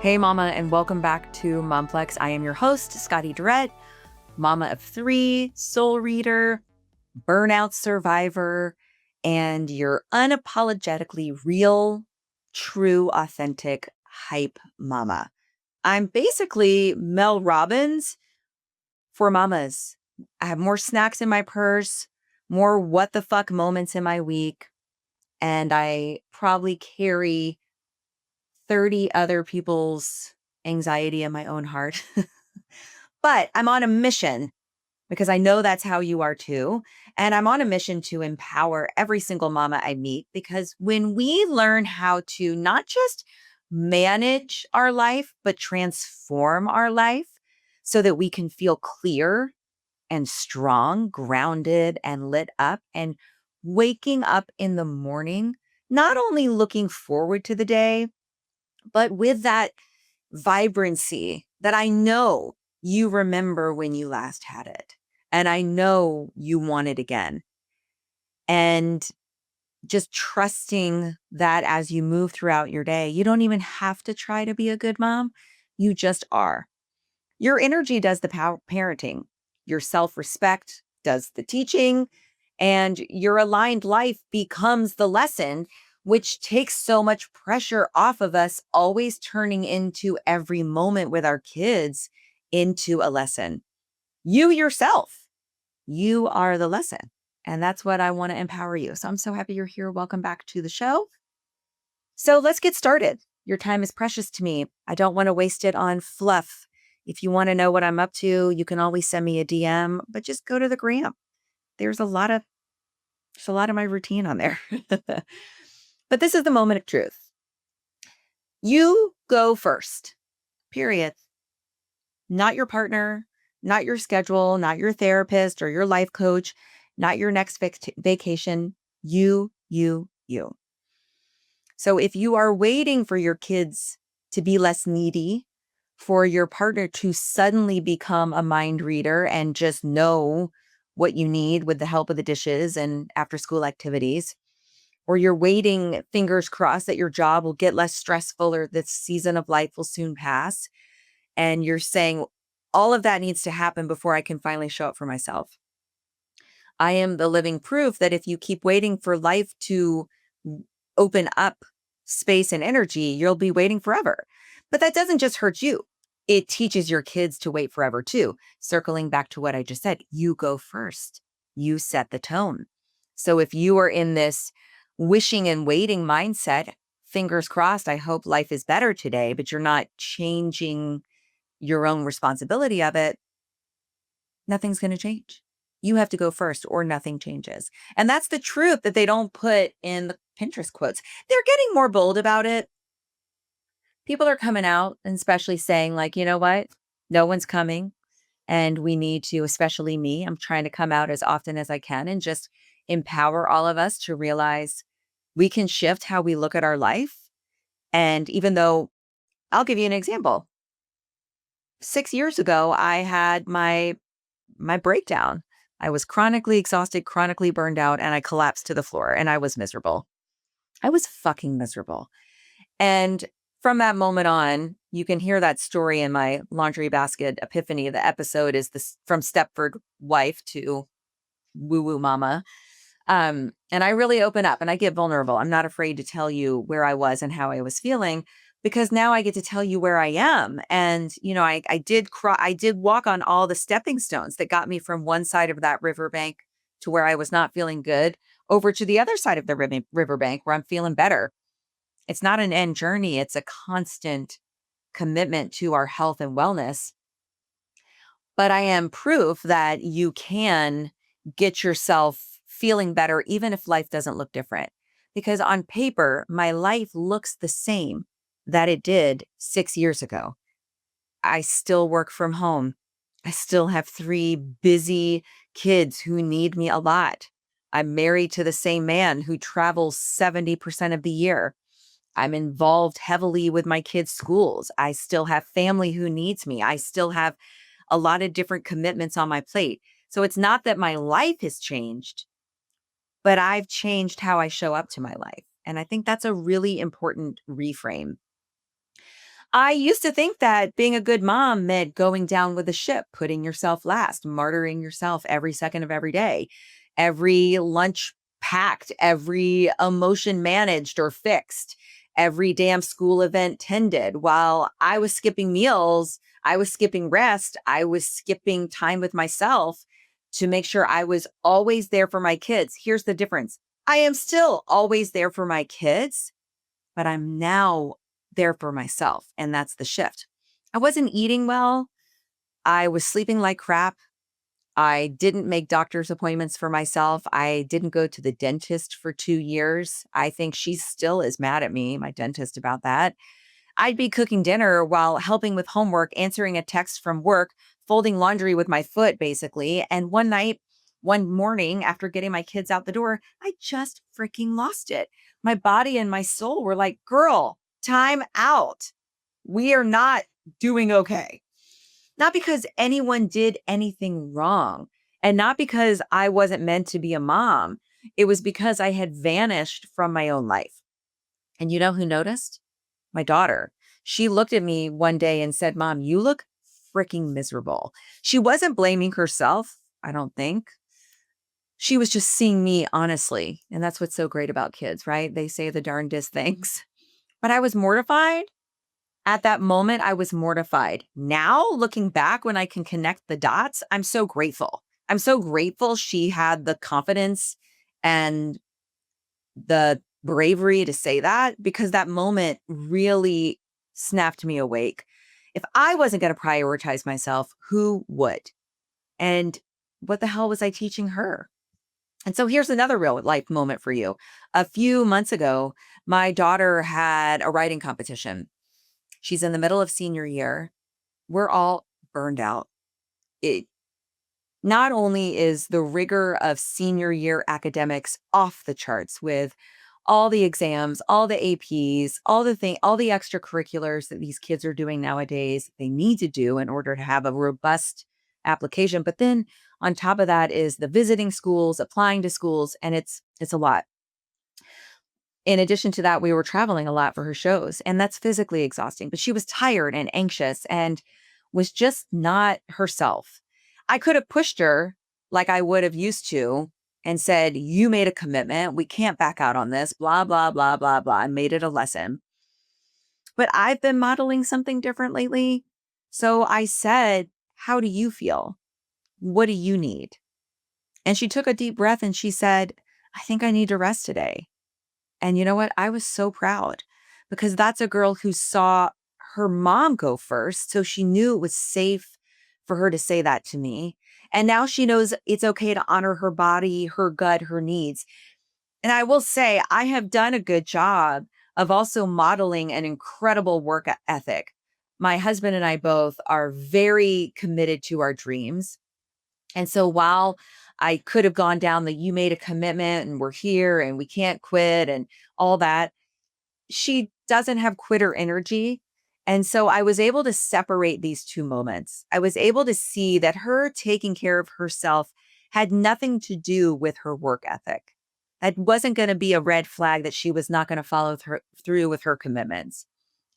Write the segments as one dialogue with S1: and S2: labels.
S1: Hey, Mama, and welcome back to Momplex. I am your host, Scotty Durrett, mama of three, soul reader, burnout survivor, and your unapologetically real, true, authentic hype mama. I'm basically Mel Robbins for mamas. I have more snacks in my purse, more what the fuck moments in my week, and I probably carry 30 other people's anxiety in my own heart. But I'm on a mission because I know that's how you are too. And I'm on a mission to empower every single mama I meet because when we learn how to not just manage our life, but transform our life so that we can feel clear and strong, grounded and lit up and waking up in the morning, not only looking forward to the day, but with that vibrancy that I know you remember when you last had it. And I know you want it again. And just trusting that as you move throughout your day, you don't even have to try to be a good mom. You just are. Your energy does the parenting, your self respect does the teaching, and your aligned life becomes the lesson, which takes so much pressure off of us, always turning into every moment with our kids into a lesson. You yourself, you are the lesson. And that's what I want to empower you. So I'm so happy you're here. Welcome back to the show. So let's get started. Your time is precious to me. I don't want to waste it on fluff. If you want to know what I'm up to, you can always send me a DM, but just go to the gram. There's a lot of my routine on there. But this is the moment of truth. You go first. Period. Not your partner, not your schedule, not your therapist or your life coach, not your next vacation. You. So if you are waiting for your kids to be less needy, for your partner to suddenly become a mind reader and just know what you need with the help of the dishes and after school activities, or you're waiting, fingers crossed, that your job will get less stressful or this season of life will soon pass, and you're saying all of that needs to happen before I can finally show up for myself. I am the living proof that if you keep waiting for life to open up space and energy, you'll be waiting forever. But that doesn't just hurt you. It teaches your kids to wait forever too. Circling back to what I just said, you go first. You set the tone. So if you are in this wishing and waiting mindset, fingers crossed, I hope life is better today, but you're not changing your own responsibility of it, nothing's going to change. You have to go first or nothing changes. And that's the truth that they don't put in the Pinterest quotes. They're getting more bold about it. People are coming out and especially saying like, you know what? No one's coming. And we need to, especially me, I'm trying to come out as often as I can and just empower all of us to realize we can shift how we look at our life. And even though I'll give you an example. 6 years ago, I had my breakdown. I was chronically exhausted, chronically burned out, and I collapsed to the floor and I was miserable. I was fucking miserable. And from that moment on, you can hear that story in my laundry basket epiphany. The episode is this from Stepford wife to woo woo mama. And I really open up and I get vulnerable. I'm not afraid to tell you where I was and how I was feeling because now I get to tell you where I am. And, you know, I did cry. I did walk on all the stepping stones that got me from one side of that riverbank to where I was not feeling good over to the other side of the riverbank where I'm feeling better. It's not an end journey. It's a constant commitment to our health and wellness. But I am proof that you can get yourself feeling better, even if life doesn't look different. Because on paper, my life looks the same that it did 6 years ago. I still work from home. I still have three busy kids who need me a lot. I'm married to the same man who travels 70% of the year. I'm involved heavily with my kids' schools. I still have family who needs me. I still have a lot of different commitments on my plate. So it's not that my life has changed, but I've changed how I show up to my life. And I think that's a really important reframe. I used to think that being a good mom meant going down with the ship, putting yourself last, martyring yourself every second of every day, every lunch packed, every emotion managed or fixed, every damn school event tended. While I was skipping meals, I was skipping rest, I was skipping time with myself to make sure I was always there for my kids. Here's the difference. I am still always there for my kids, but I'm now there for myself. And that's the shift. I wasn't eating well. I was sleeping like crap. I didn't make doctor's appointments for myself. I didn't go to the dentist for 2 years. I think she still is mad at me, my dentist, about that. I'd be cooking dinner while helping with homework, answering a text from work, folding laundry with my foot, basically. And one morning, after getting my kids out the door, I just freaking lost it. My body and my soul were like, girl, time out. We are not doing okay. Not because anyone did anything wrong, and not because I wasn't meant to be a mom. It was because I had vanished from my own life. And you know who noticed? My daughter. She looked at me one day and said, Mom, you look freaking miserable. She wasn't blaming herself, I don't think. She was just seeing me honestly. And that's what's so great about kids, right? They say the darndest things. But I was mortified. At that moment, I was mortified. Now, looking back, when I can connect the dots, I'm so grateful. I'm so grateful she had the confidence and the bravery to say that, because that moment really snapped me awake. If I wasn't going to prioritize myself, who would? And what the hell was I teaching her? And so here's another real life moment for you. A few months ago, my daughter had a writing competition. She's in the middle of senior year. We're all burned out. It not only is the rigor of senior year academics off the charts with all the exams, all the APs, all the extracurriculars that these kids are doing nowadays, they need to do in order to have a robust application. But then on top of that is the visiting schools, applying to schools, and it's a lot. In addition to that, we were traveling a lot for her shows, and that's physically exhausting. But she was tired and anxious and was just not herself. I could have pushed her like I would have used to and said, you made a commitment. We can't back out on this, blah, blah, blah, blah, blah. I made it a lesson. But I've been modeling something different lately. So I said, how do you feel? What do you need? And she took a deep breath and she said, I think I need to rest today. And you know what? I was so proud because that's a girl who saw her mom go first. So she knew it was safe for her to say that to me. And now she knows it's okay to honor her body, her gut, her needs. And I will say, I have done a good job of also modeling an incredible work ethic. My husband and I both are very committed to our dreams. And so while I could have gone down the you made a commitment and we're here and we can't quit and all that, she doesn't have quitter energy. And so I was able to separate these two moments. I was able to see that her taking care of herself had nothing to do with her work ethic. That wasn't going to be a red flag that she was not going to follow through with her commitments.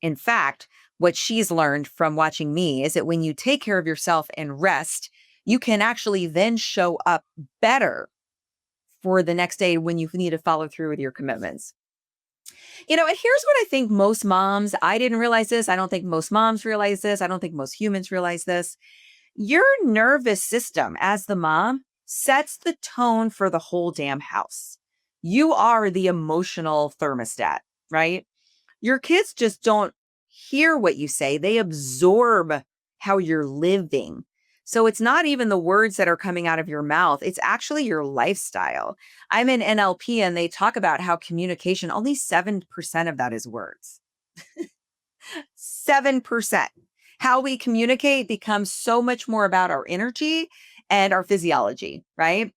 S1: In fact, what she's learned from watching me is that when you take care of yourself and rest, you can actually then show up better for the next day when you need to follow through with your commitments. And here's what I think most moms, I didn't realize this. I don't think most moms realize this. I don't think most humans realize this. Your nervous system as the mom sets the tone for the whole damn house. You are the emotional thermostat, right? Your kids just don't hear what you say. They absorb how you're living. So it's not even the words that are coming out of your mouth. It's actually your lifestyle. I'm in NLP and they talk about how communication, only 7% of that is words. 7%. How we communicate becomes so much more about our energy and our physiology, right?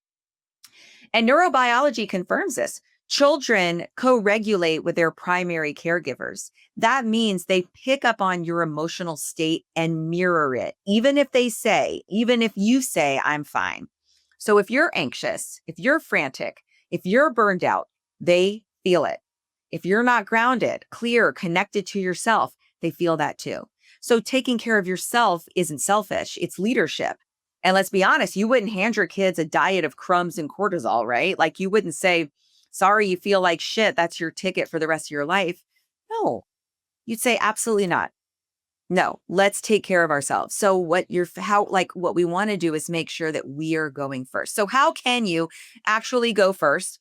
S1: And neurobiology confirms this. Children co-regulate with their primary caregivers. That means they pick up on your emotional state and mirror it, even if you say, I'm fine. So if you're anxious, if you're frantic, if you're burned out, they feel it. If you're not grounded, clear, connected to yourself, they feel that too. So taking care of yourself isn't selfish, it's leadership. And let's be honest, you wouldn't hand your kids a diet of crumbs and cortisol, right? Like you wouldn't say, sorry, you feel like shit. That's your ticket for the rest of your life. No, you'd say, absolutely not. No, let's take care of ourselves. So what we want to do is make sure that we are going first. So how can you actually go first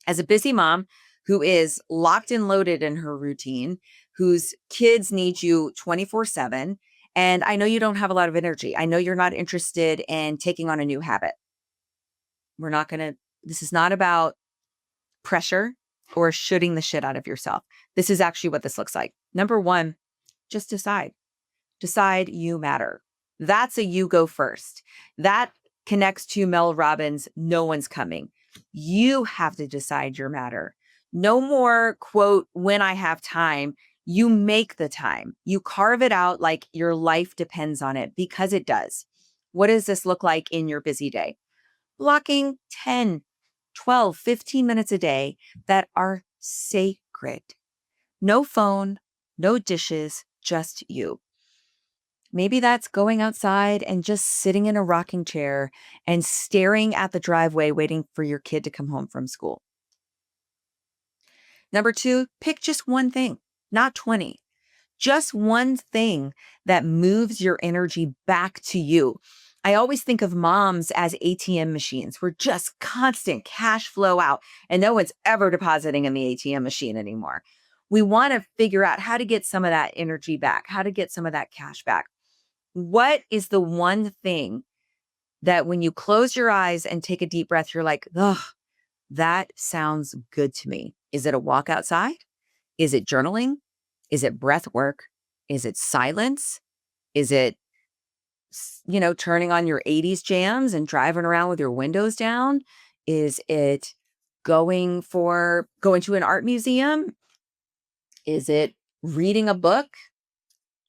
S1: as a busy mom who is locked and loaded in her routine, whose kids need you 24/7? And I know you don't have a lot of energy. I know you're not interested in taking on a new habit. We're not going to, this is not about pressure or shooting the shit out of yourself. This is actually what this looks like. Number one, just decide. Decide you matter. That's a you go first. That connects to Mel Robbins' No One's Coming. You have to decide your matter. No more, quote, when I have time. You make the time. You carve it out like your life depends on it because it does. What does this look like in your busy day? Blocking 10, 12, 15 minutes a day that are sacred. No phone, no dishes, just you. Maybe that's going outside and just sitting in a rocking chair and staring at the driveway, waiting for your kid to come home from school. Number two, pick just one thing, not 20. Just one thing that moves your energy back to you. I always think of moms as ATM machines. We're just constant cash flow out, and no one's ever depositing in the ATM machine anymore. We want to figure out how to get some of that energy back, how to get some of that cash back. What is the one thing that when you close your eyes and take a deep breath, you're like, ugh, that sounds good to me? Is it a walk outside? Is it journaling? Is it breath work? Is it silence? Is it, turning on your 80s jams and driving around with your windows down? Is it going to an art museum? Is it reading a book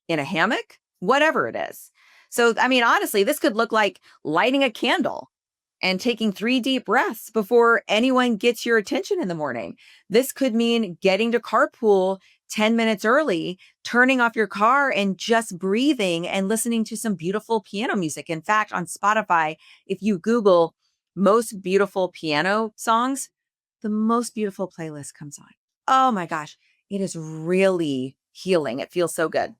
S1: in a hammock? Whatever it is. So, I mean, honestly, this could look like lighting a candle and taking 3 deep breaths before anyone gets your attention in the morning. This could mean getting to carpool 10 minutes early, turning off your car and just breathing and listening to some beautiful piano music. In fact, on Spotify, if you Google most beautiful piano songs, the most beautiful playlist comes on. Oh my gosh, it is really healing. It feels so good.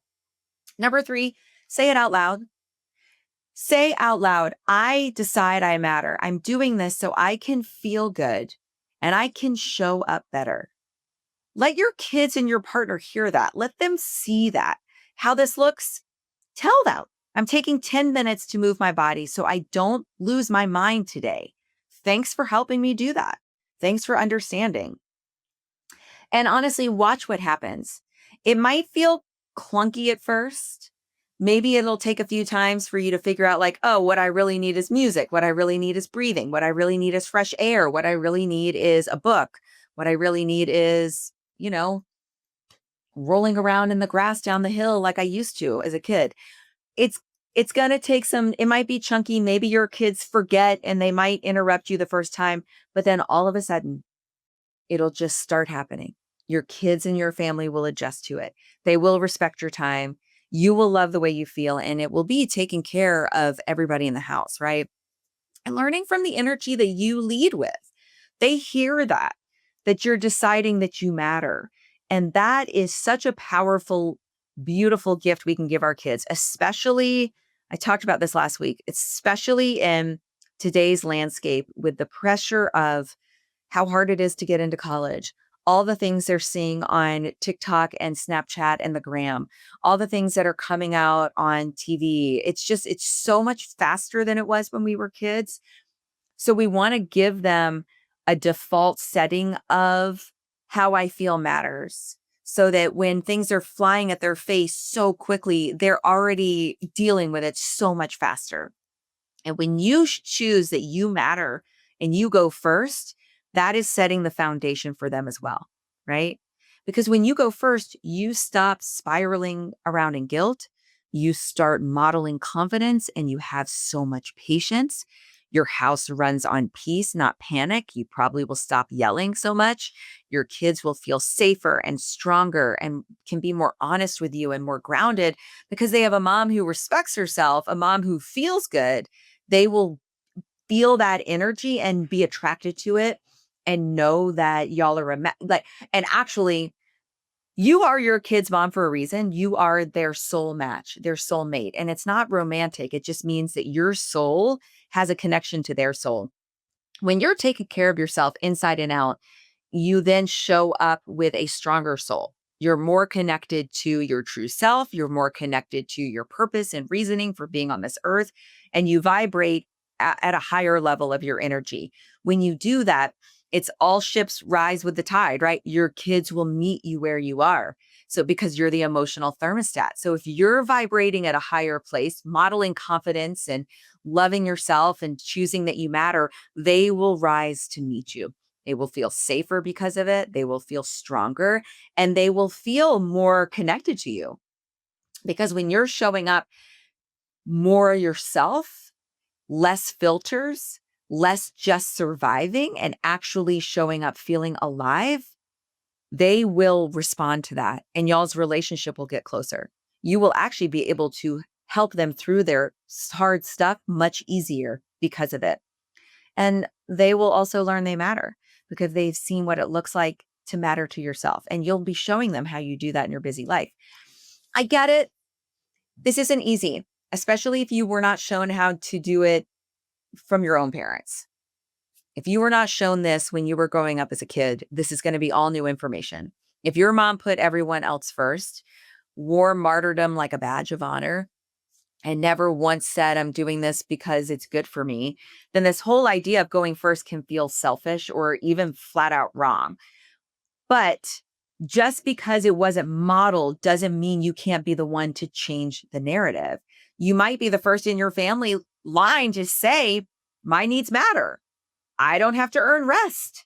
S1: Number three, say it out loud. Say out loud, I decide I matter. I'm doing this so I can feel good and I can show up better. Let your kids and your partner hear that. Let them see that. How this looks, tell them. I'm taking 10 minutes to move my body so I don't lose my mind today. Thanks for helping me do that. Thanks for understanding. And honestly, watch what happens. It might feel clunky at first. Maybe it'll take a few times for you to figure out like, oh, what I really need is music. What I really need is breathing. What I really need is fresh air. What I really need is a book. What I really need is, rolling around in the grass down the hill like I used to as a kid. It's it's going to take it might be chunky. Maybe your kids forget and they might interrupt you the first time, but then all of a sudden it'll just start happening. Your kids and your family will adjust to it. They will respect your time. You will love the way you feel, and it will be taking care of everybody in the house, right? And learning from the energy that you lead with. They hear that you're deciding that you matter. And that is such a powerful, beautiful gift we can give our kids, especially, I talked about this last week, especially in today's landscape with the pressure of how hard it is to get into college, all the things they're seeing on TikTok and Snapchat and the gram, all the things that are coming out on TV. It's so much faster than it was when we were kids. So we want to give them a default setting of how I feel matters so that when things are flying at their face so quickly, they're already dealing with it so much faster. And when you choose that you matter and you go first, that is setting the foundation for them as well, right? Because when you go first, you stop spiraling around in guilt. You start modeling confidence and you have so much patience. Your house runs on peace, not panic. You probably will stop yelling so much. Your kids will feel safer and stronger and can be more honest with you and more grounded because they have a mom who respects herself, a mom who feels good. They will feel that energy and be attracted to it and know that y'all are like, and actually, you are your kid's mom for a reason. You are their soul match, their soul mate. And it's not romantic. It just means that your soul has a connection to their soul. When you're taking care of yourself inside and out, you then show up with a stronger soul. You're more connected to your true self. You're more connected to your purpose and reasoning for being on this earth. And you vibrate at a higher level of your energy. When you do that, it's all ships rise with the tide, right? Your kids will meet you where you are. So, because you're the emotional thermostat. So, if you're vibrating at a higher place, modeling confidence and loving yourself and choosing that you matter, they will rise to meet you. They will feel safer because of it. They will feel stronger and they will feel more connected to you. Because when you're showing up more yourself, less filters, less just surviving and actually showing up feeling alive, they will respond to that and y'all's relationship will get closer. You will actually be able to help them through their hard stuff much easier because of it. And they will also learn they matter because they've seen what it looks like to matter to yourself. And you'll be showing them how you do that in your busy life. I get it. This isn't easy, especially if you were not shown how to do it from your own parents. If you were not shown this when you were growing up as a kid, this is going to be all new information. If your mom put everyone else first, wore martyrdom like a badge of honor, and never once said, I'm doing this because it's good for me, then this whole idea of going first can feel selfish or even flat out wrong. But just because it wasn't modeled doesn't mean you can't be the one to change the narrative. You might be the first in your family line to say, my needs matter. I don't have to earn rest.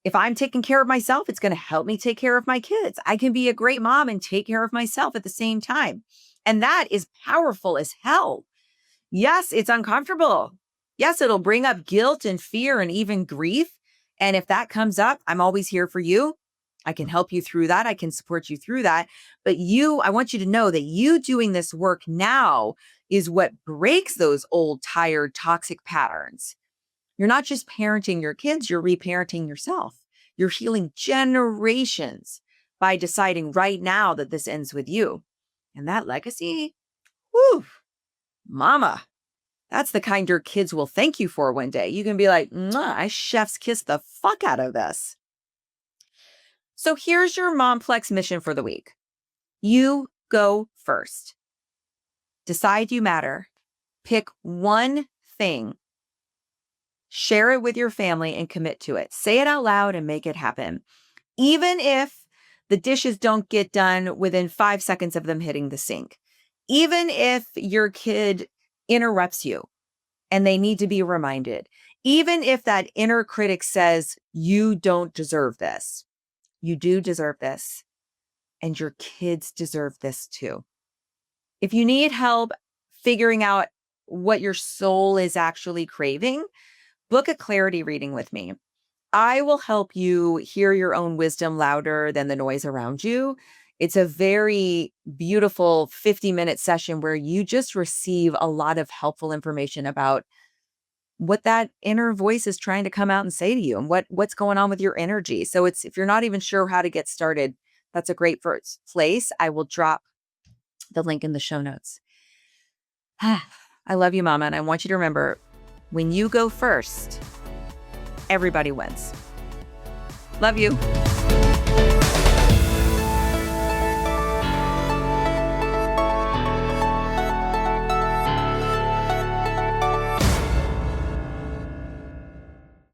S1: If I'm taking care of myself, it's going to help me take care of my kids. I can be a great mom and take care of myself at the same time. And that is powerful as hell. Yes, it's uncomfortable. Yes, it'll bring up guilt and fear and even grief. And if that comes up, I'm always here for you. I can help you through that. I can support you through that. But I want you to know that you doing this work now is what breaks those old, tired, toxic patterns. You're not just parenting your kids, you're reparenting yourself. You're healing generations by deciding right now that this ends with you. And that legacy, whew, mama, that's the kind your kids will thank you for one day. You can be like, I chef's kiss the fuck out of this. So here's your Momplex mission for the week. You go first. Decide you matter. Pick one thing. Share it with your family and commit to it. Say it out loud and make it happen. Even if the dishes don't get done within 5 seconds of them hitting the sink. Even if your kid interrupts you and they need to be reminded. Even if that inner critic says, you don't deserve this. You do deserve this. And your kids deserve this too. If you need help figuring out what your soul is actually craving, book a clarity reading with me. I will help you hear your own wisdom louder than the noise around you. It's a very beautiful 50-minute session where you just receive a lot of helpful information about what that inner voice is trying to come out and say to you and what's going on with your energy. So if you're not even sure how to get started, that's a great first place. I will drop the link in the show notes. I love you, Mama. And I want you to remember, when you go first, everybody wins. Love you.